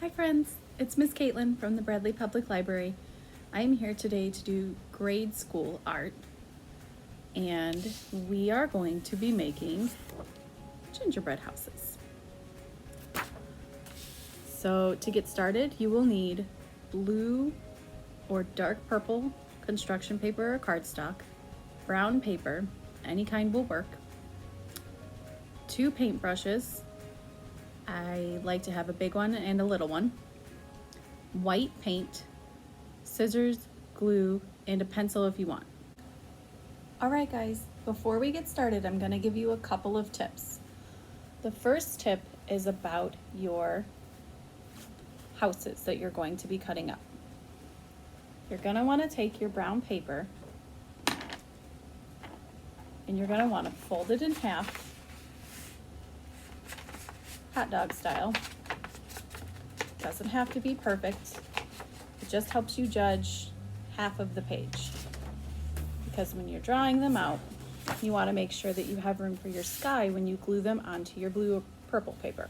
Hi friends, it's Miss Katelyn from the Bradley Public Library. I am here today to do grade school art, and we are going to be making gingerbread houses. So to get started, you will need blue or dark purple construction paper or cardstock, brown paper, any kind will work, 2 paintbrushes. I like to have a big one and a little one, white paint, scissors, glue, and a pencil if you want. Alright guys, before we get started, I'm going to give you a couple of tips. The first tip is about your houses that you're going to be cutting up. You're going to want to take your brown paper and you're going to want to fold it in half, hot dog style. Doesn't have to be perfect. It just helps you judge half of the page. Because when you're drawing them out, you want to make sure that you have room for your sky when you glue them onto your blue or purple paper.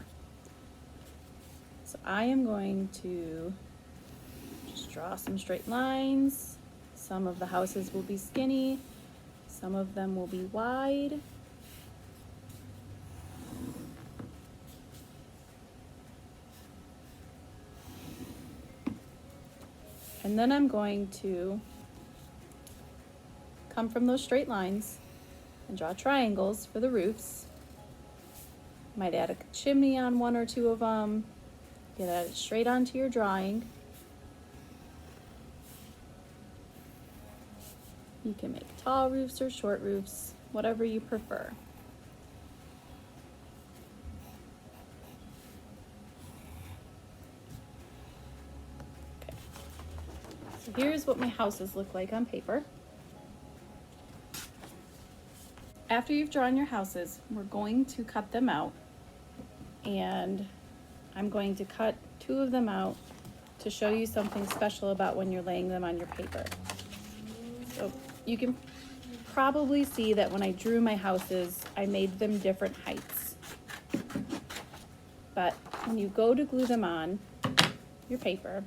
So I am going to just draw some straight lines. Some of the houses will be skinny, some of them will be wide. And then I'm going to come from those straight lines and draw triangles for the roofs. Might add a chimney on 1 or 2 of them. Get it straight onto your drawing. You can make tall roofs or short roofs, whatever you prefer. So here's what my houses look like on paper. After you've drawn your houses, we're going to cut them out, and I'm going to cut 2 of them out to show you something special about when you're laying them on your paper. So you can probably see that when I drew my houses, I made them different heights. But when you go to glue them on your paper,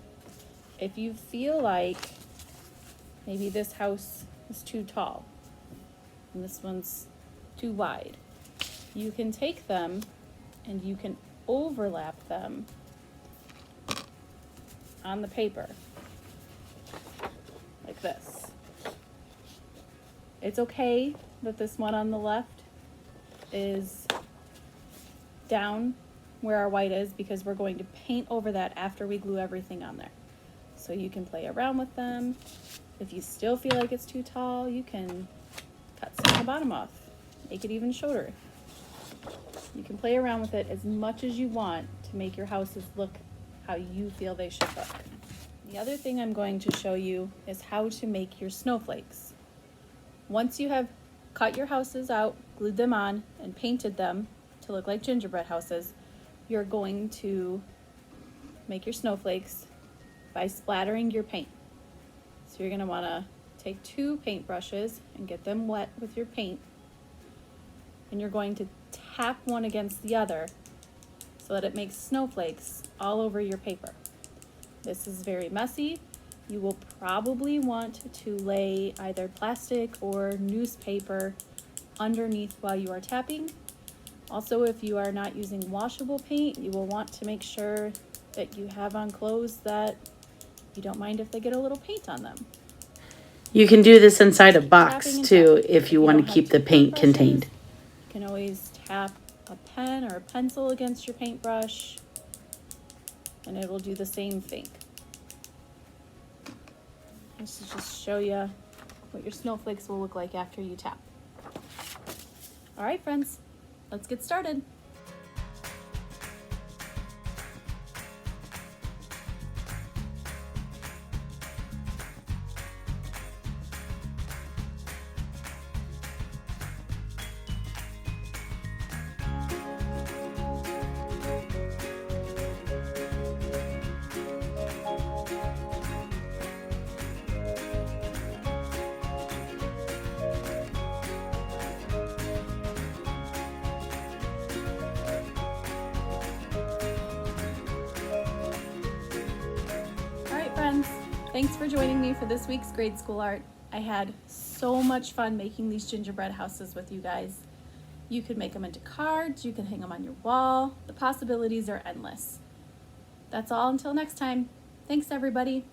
if you feel like maybe this house is too tall and this one's too wide, you can take them and you can overlap them on the paper like this. It's okay that this one on the left is down where our white is because we're going to paint over that after we glue everything on there. So you can play around with them. If you still feel like it's too tall, you can cut some of the bottom off, make it even shorter. You can play around with it as much as you want to make your houses look how you feel they should look. The other thing I'm going to show you is how to make your snowflakes. Once you have cut your houses out, glued them on, and painted them to look like gingerbread houses, you're going to make your snowflakes by splattering your paint. So you're going to want to take 2 paintbrushes and get them wet with your paint, and you're going to tap one against the other so that it makes snowflakes all over your paper. This is very messy. You will probably want to lay either plastic or newspaper underneath while you are tapping. Also, if you are not using washable paint, you will want to make sure that you have on clothes that you don't mind if they get a little paint on them. You can do this inside a box too if you want to keep the paint contained. You can always tap a pen or a pencil against your paintbrush and it will do the same thing. This is just show you what your snowflakes will look like after you tap. All right, friends, let's get started. moms. Thanks for joining me for this week's grade school art. I had so much fun making these gingerbread houses with you guys. You could make them into cards, you can hang them on your wall. The possibilities are endless. That's all until next time. Thanks, everybody.